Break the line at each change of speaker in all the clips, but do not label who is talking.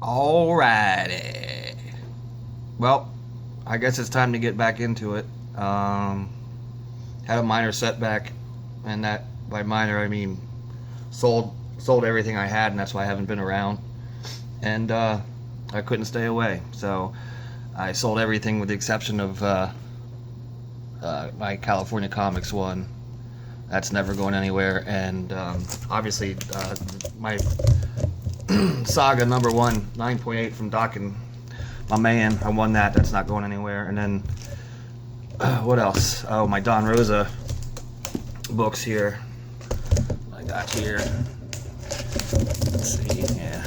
Alrighty. Well, I guess it's time to get back into it. Had a minor setback, and that by minor I mean sold everything I had, and that's why I haven't been around. And I couldn't stay away, so I sold everything with the exception of my California Comics one. That's never going anywhere, and obviously my Saga number one 9.8 from Doc and my man, I won that. That's not going anywhere. And then what else? Oh, my Don Rosa books here. I got here. Let's see. Yeah,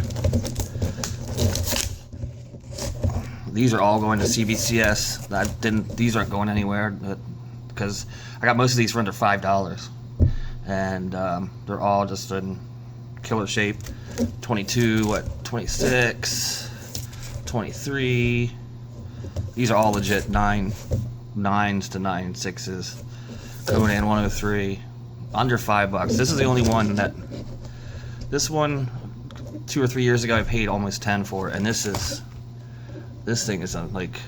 these are all going to CBCS. These aren't going anywhere because I got most of these for under $5, and they're all just in killer shape. 22, 26, 23. These are all legit 9.9s to 9.6s. Conan 103, under $5. This is the only one that. This one, 2 or 3 years ago, I paid almost 10 for, and this thing is like.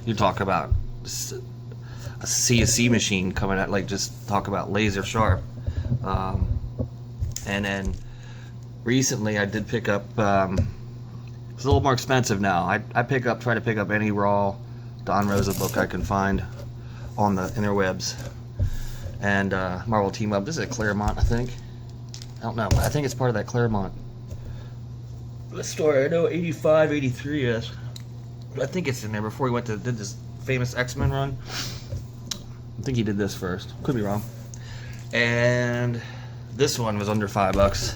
You talk about a CSC machine coming at, like, just talk about laser sharp. And then recently I did pick up, it's a little more expensive now. I try to pick up any raw Don Rosa book I can find on the interwebs. And Marvel Team Up, this is a Claremont, I think. I don't know, I think it's part of that Claremont. The story, I know 85, 83 is. I think it's in there before he did this famous X-Men run. I think he did this first. Could be wrong. And this one was under $5.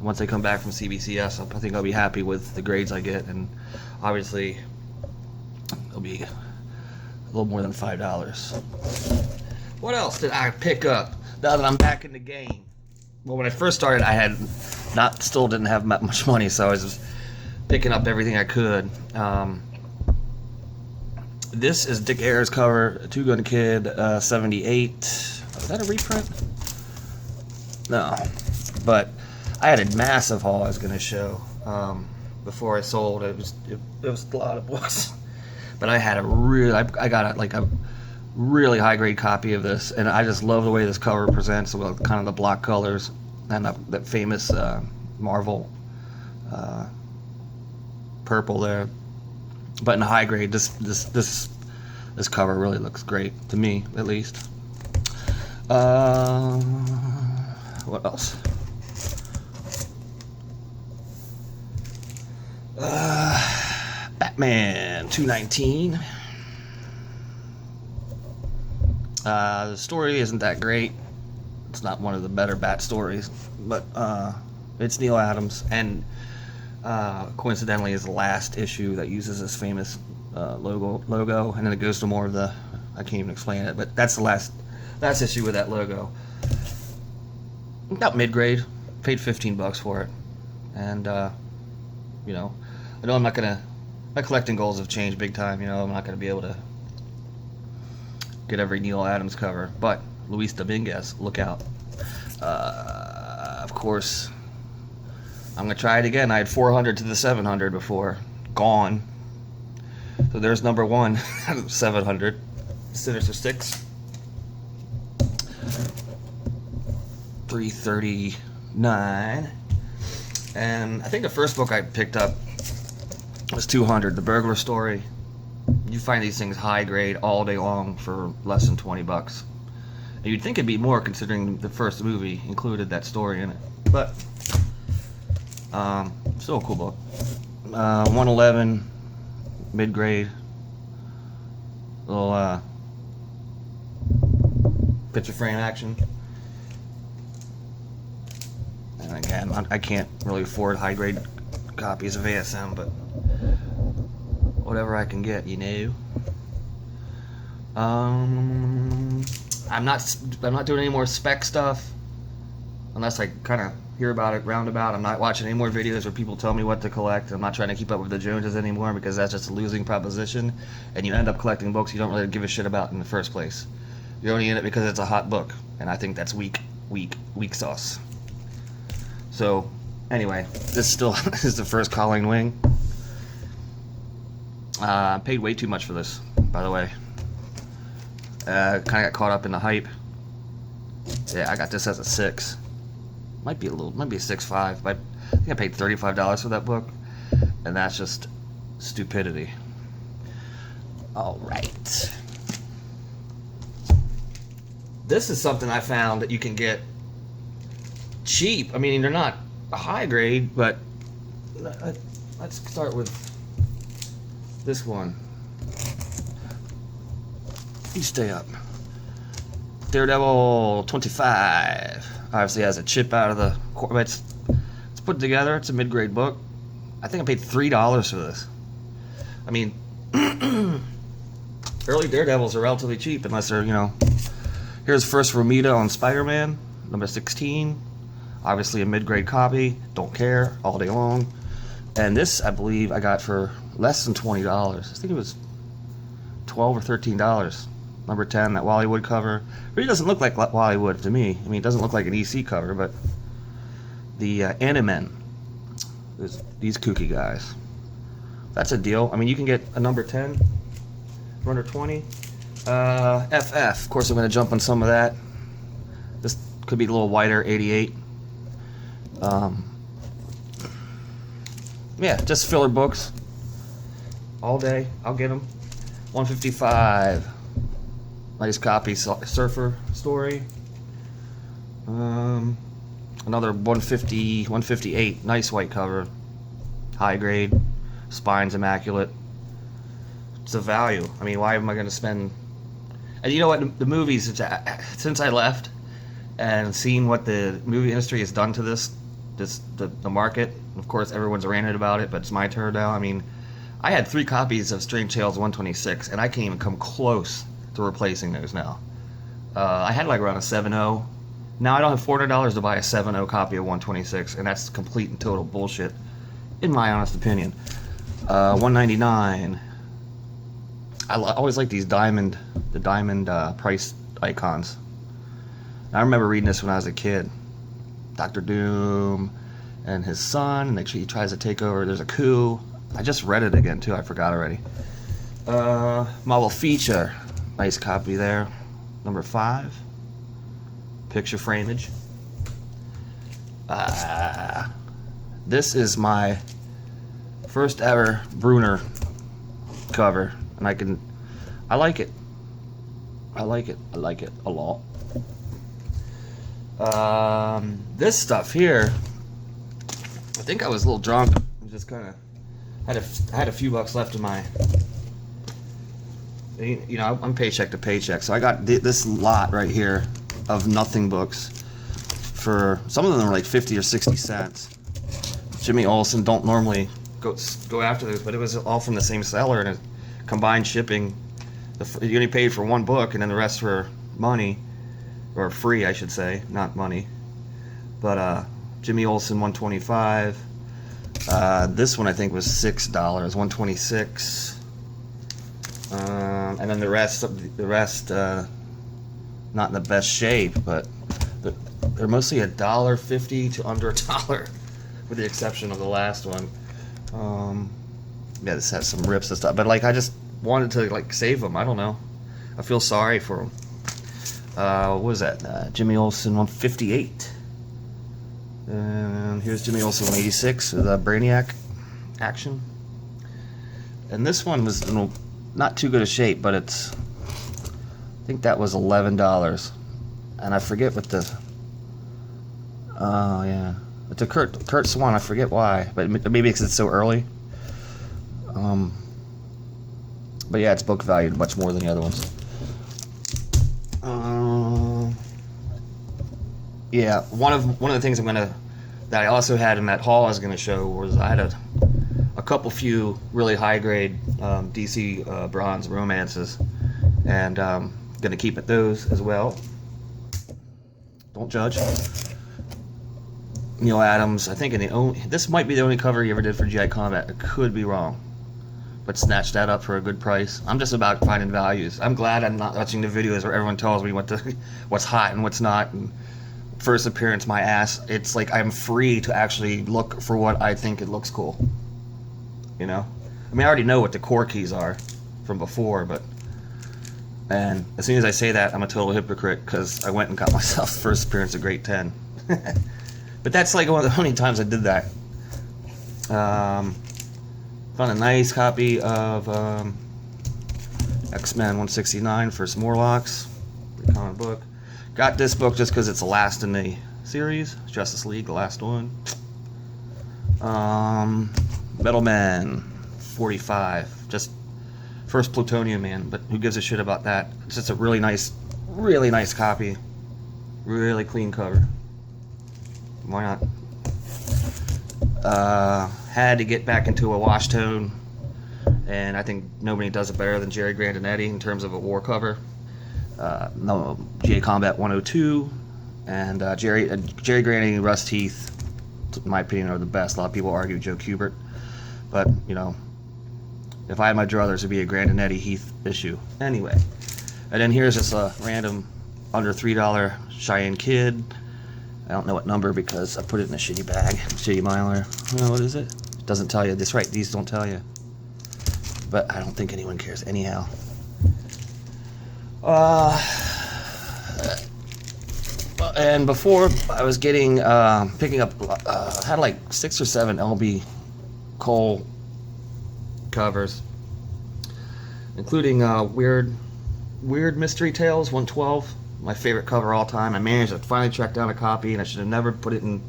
Once I come back from CBCS, I think I'll be happy with the grades I get, and obviously it'll be a little more than $5. What else did I pick up now that I'm back in the game? Well, when I first started, I still didn't have much money, so I was just picking up everything I could. This is Dick Ayers cover, Two Gun Kid, 78. Is that a reprint? No. But I had a massive haul I was going to show before I sold. It was a lot of books. But I got a really high grade copy of this, and I just love the way this cover presents, with kind of the block colors and that famous Marvel purple there. But in high grade, this cover really looks great to me, at least. What else? Batman 219. The story isn't that great. It's not one of the better Bat stories, but it's Neil Adams, and coincidentally is the last issue that uses this famous logo, and then it goes to more of the, I can't even explain it, but that's the last issue with that logo. About mid-grade, paid $15 for it, and I know I'm not gonna, my collecting goals have changed big time. I'm not gonna be able to get every Neil Adams cover, but Luis Dominguez, look out. Of course, I'm gonna try it again. I had 400 to the 700 before, gone. So there's number one, 700. Sinister Six, 339. And I think the first book I picked up was 200, The Burglar Story. You find these things high grade all day long for less than $20. And you'd think it'd be more, considering the first movie included that story in it. But still a cool book. 111, mid grade. Little picture frame action. And again, I can't really afford high grade copies of ASM, but whatever I can get, I'm not doing any more spec stuff unless I kind of hear about it roundabout. I'm not watching any more videos where people tell me what to collect. I'm not trying to keep up with the Joneses anymore, because that's just a losing proposition, and you end up collecting books you don't really give a shit about in the first place. You're only in it because it's a hot book, and I think that's weak sauce. So anyway, this still is the first Colleen Wing. I paid way too much for this, by the way. Kind of got caught up in the hype. Yeah, I got this as a 6. Might be a 6.5, but I think I paid $35 for that book, and that's just stupidity. All right. This is something I found that you can get cheap. I mean, they're not a high grade, but let's start with this one. You stay up. Daredevil 25. Obviously has a chip out of the core. It's put together. It's a mid-grade book. I think I paid $3 for this. I mean, early Daredevils are relatively cheap unless they're, Here's First Romita on Spider-Man, number 16. Obviously a mid-grade copy. Don't care, all day long. And this, I believe, I got for less than $20. I think it was $12 or $13. Number 10, that Wally Wood cover. Really doesn't look like Wally Wood to me. I mean, it doesn't look like an EC cover, but the Animen, these kooky guys. That's a deal. I mean, you can get a number 10 for under 20. FF, of course, I'm going to jump on some of that. This could be a little wider, 88. Yeah, just filler books. All day, I'll get them. 155. Nice copy, Surfer Story. Another 158. Nice white cover. High grade. Spine's immaculate. It's a value. I mean, why am I going to spend... And you know what? The movies, since I left and seen what the movie industry has done to the market, of course, everyone's ranted about it, but it's my turn now. I mean, I had 3 copies of Strange Tales 126, and I can't even come close to replacing those now. I had like around a 7.0. Now I don't have $400 to buy a 7.0 copy of 126, and that's complete and total bullshit, in my honest opinion. 199. I always like these diamond price icons. I remember reading this when I was a kid. Dr. Doom and his son, and he tries to take over. There's a coup. I just read it again too. I forgot already. Marvel Feature, nice copy there. Number 5. Picture frameage. This is my first ever Bruner cover, and I like it. I like it a lot. This stuff here, I think I was a little drunk. I just kind of had a few bucks left in my, I'm paycheck to paycheck, so I got this lot right here of nothing books for, some of them are like 50 or 60 cents. Jimmy Olsen don't normally go after those, but it was all from the same seller, and it combined shipping. You only paid for one book, and then the rest were money, or free, I should say, not money. But Jimmy Olsen 125. This one I think was $6, 126. And then the rest, not in the best shape, but they're mostly $1.50 to under $1, with the exception of the last one. Yeah, this has some rips and stuff, but like I just wanted to save them. I don't know. I feel sorry for them. What was that? Jimmy Olsen 158. And here's Jimmy Olsen 186 with Brainiac action. And this one was not too good a shape, but I think that was $11. And I forget what oh yeah. It's a Kurt Swan, I forget why, but maybe because it's so early. But yeah, it's book valued much more than the other ones. Yeah, one of the things that I also had in that haul I was gonna show was I had a few really high grade DC bronze romances, and gonna keep at those as well. Don't judge. Neil Adams, I think this might be the only cover he ever did for G.I. Combat. I could be wrong, but snatched that up for a good price. I'm just about finding values. I'm glad I'm not watching the videos where everyone tells me what's hot and what's not, and first appearance my ass. It's like I'm free to actually look for what I think it looks cool. You know? I mean, I already know what the core keys are from before, but... And as soon as I say that, I'm a total hypocrite because I went and got myself the first appearance of Great 10. But that's like one of the only times I did that. Found a nice copy of X-Men 169 First Morlocks, the comic book. Got this book just because it's the last in the series, Justice League, the last one. Metal Man 45, just first Plutonium Man, but who gives a shit about that? It's just a really nice copy, really clean cover. Why not? Had to get back into a wash tone, and I think nobody does it better than Jerry Grandinetti in terms of a war cover. No, J Combat 102, and Jerry Grandinetti and Russ Heath, in my opinion, are the best. A lot of people argue Joe Kubert, but you know, if I had my druthers, it'd be a Grandinetti Heath issue. Anyway, and then here's just a random under $3 Cheyenne Kid. I don't know what number because I put it in a shitty bag, shitty Mylar. Oh, what is it? It doesn't tell you. That's right, these don't tell you. But I don't think anyone cares anyhow. And before I was getting, picking up, had like 6 or 7 LB Cole covers, including Weird Mystery Tales 112. My favorite cover of all time. I managed to finally track down a copy, and I should have never put it in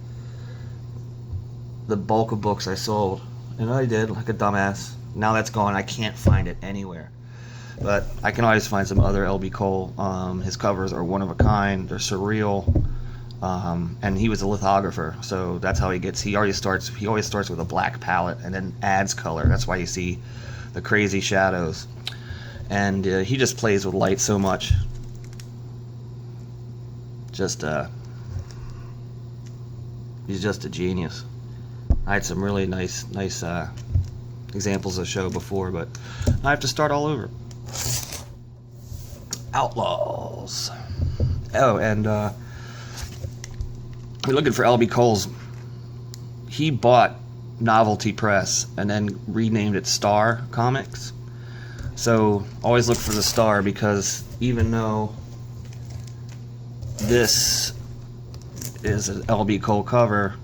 the bulk of books I sold. And I did, like a dumbass. Now that's gone. I can't find it anywhere. But I can always find some other LB Cole. His covers are one of a kind. They're surreal. And he was a lithographer, so that's how he gets. He always starts with a black palette and then adds color. That's why you see the crazy shadows. And he just plays with light so much. He's just a genius. I had some really nice examples of show before, but I have to start all over. Outlaws. Oh, and we're looking for LB Cole's. He bought Novelty Press and then renamed it Star Comics. So always look for the Star, because even though this is an LB Cole cover,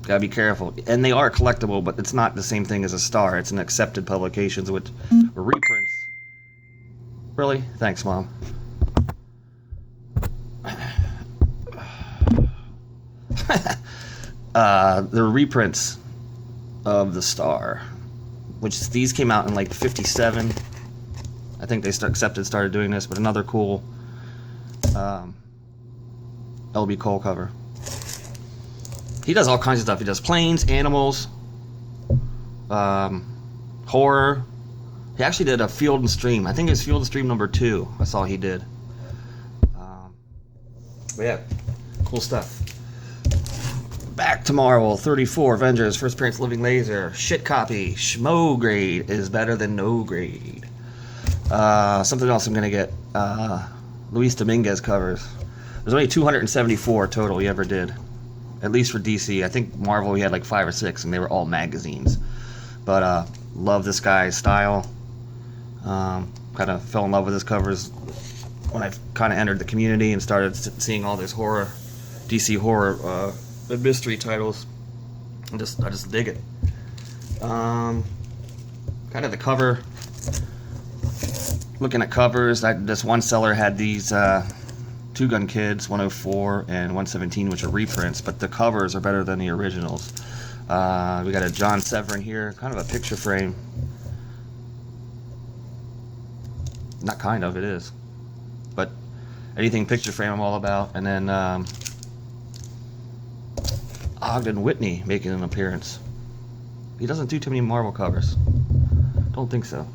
gotta be careful. And they are collectible, but it's not the same thing as a Star. It's an accepted publications with reprints. Really? Thanks, Mom. The reprints of the Star, which these came out in like 57. I think they started doing this, but another cool LB Cole cover. He does all kinds of stuff. He does planes, animals, horror. He actually did a Field and Stream. I think it's Field and Stream number 2. That's all he did. But yeah, cool stuff. Back to Marvel 34, Avengers, First Appearance Living Laser, shit copy, Schmo grade is better than no grade. Something else I'm gonna get, Luis Dominguez covers. There's only 274 total he ever did, at least for DC. I think Marvel he had like 5 or 6, and they were all magazines. But love this guy's style. Kind of fell in love with his covers when I kind of entered the community and started seeing all this horror, DC horror mystery titles. I just dig it. Kind of the cover. Looking at covers, this one seller had these Two Gun Kids 104 and 117, which are reprints, but the covers are better than the originals. We got a John Severin here, kind of a picture frame. Not kind of, it is. But anything picture frame I'm all about. And then Ogden Whitney making an appearance. He doesn't do too many Marvel covers. Don't think so.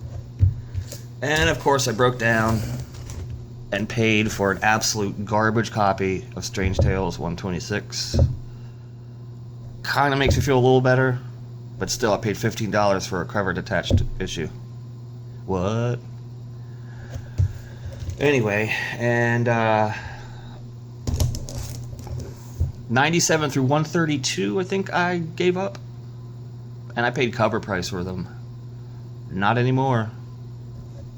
And of course I broke down and paid for an absolute garbage copy of Strange Tales 126. Kind of makes me feel a little better, but still I paid $15 for a cover detached issue. What? Anyway, and 97 through 132, I think I gave up. And I paid cover price for them. Not anymore.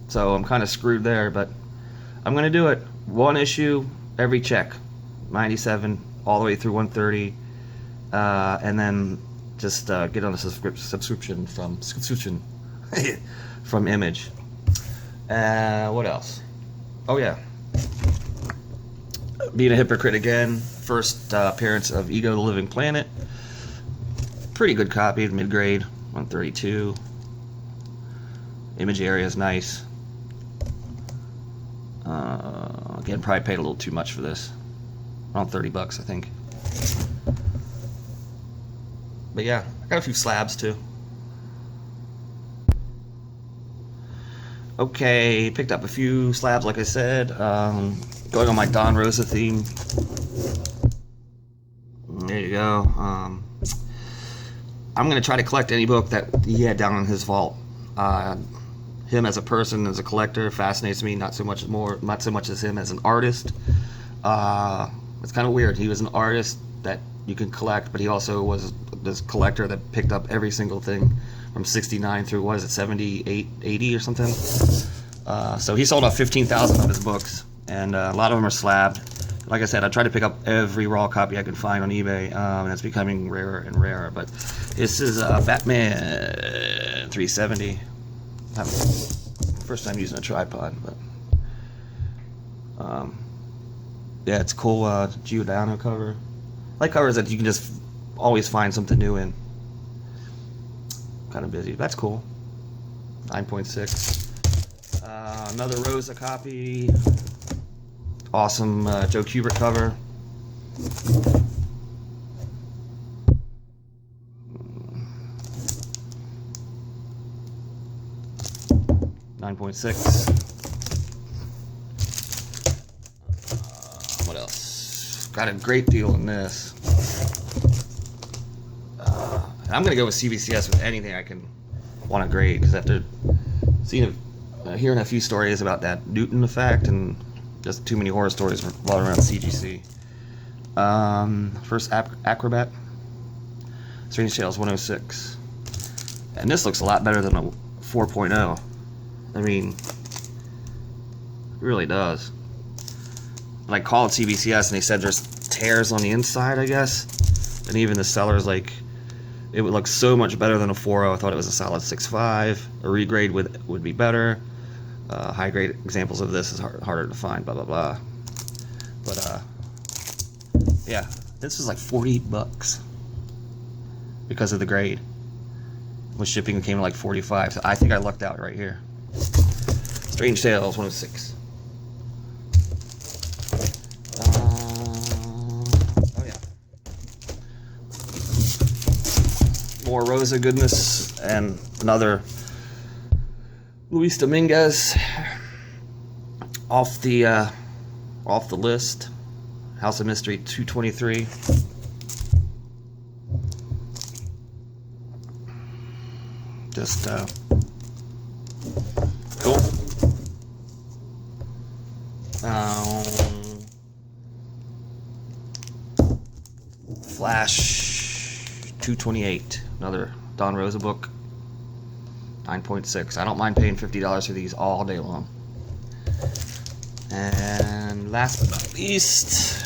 So I'm kind of screwed there, but I'm going to do it. One issue, every check. 97 all the way through 130. And then just get on a subscription from Image. What else? Oh yeah. Being a Hypocrite again. First appearance of Ego the Living Planet. Pretty good copy, mid-grade, 132. Image area is nice. Again, probably paid a little too much for this. Around $30, I think. But yeah, I got a few slabs too. Okay, picked up a few slabs, like I said. Going on my Don Rosa theme. There you go. I'm gonna try to collect any book that he had down in his vault. Him as a person, as a collector, fascinates me. Not so much as him as an artist. It's kind of weird. He was an artist that you can collect, but he also was this collector that picked up every single thing from 69 through, what is it, 78, 80 or something. So he sold off 15,000 of his books, and a lot of them are slabbed. Like I said, I try to pick up every raw copy I can find on eBay, and it's becoming rarer and rarer. But this is Batman 370. First time using a tripod, but yeah, it's cool. Giordano cover. I like covers that you can just always find something new in. Kind of busy. That's cool. 9.6. Another Rosa copy. Awesome Joe Kubert cover. .6. What else? Got a great deal in this. I'm gonna go with CBCS with anything I can want to grade, because after hearing a few stories about that Newton effect and just too many horror stories revolving around CGC. First Acrobat, Strange Tales 106, and this looks a lot better than a 4.0. I mean, it really does. And I called CBCS and they said there's tears on the inside, I guess. And even the seller's like, it would look so much better than a 4.0. I thought it was a solid 6.5. A regrade would be better. High grade examples of this is harder to find, blah, blah, blah. But, yeah, this was like $40 because of the grade. With shipping, it came to like 45. So I think I lucked out right here. Strange Tales 106. Oh yeah. More Rosa goodness, and another Luis Dominguez off the list. House of Mystery 223. Just cool. Flash 228, another Don Rosa book. 9.6. I don't mind paying $50 for these all day long. And last but not least,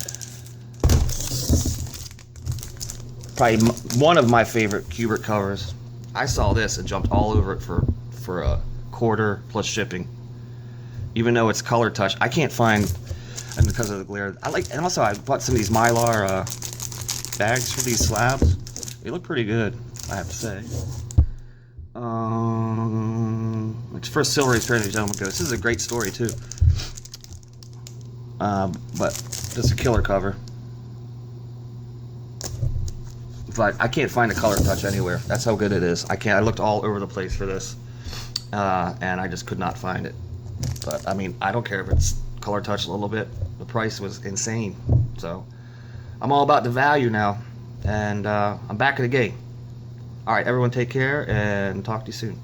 probably one of my favorite Kubert covers. I saw this and jumped all over it for a quarter plus shipping. Even though it's color touch, I can't find, and because of the glare, and also I bought some of these Mylar bags for these slabs. They look pretty good, I have to say. It's first Silvery Stranger Gentleman Ghost. This is a great story too. But just a killer cover. But I can't find a color touch anywhere. That's how good it is. I looked all over the place for this, and I just could not find it. But I mean, I don't care if it's color touch a little bit. The price was insane. So I'm all about the value now, and I'm back at the game. All right, everyone, take care and talk to you soon.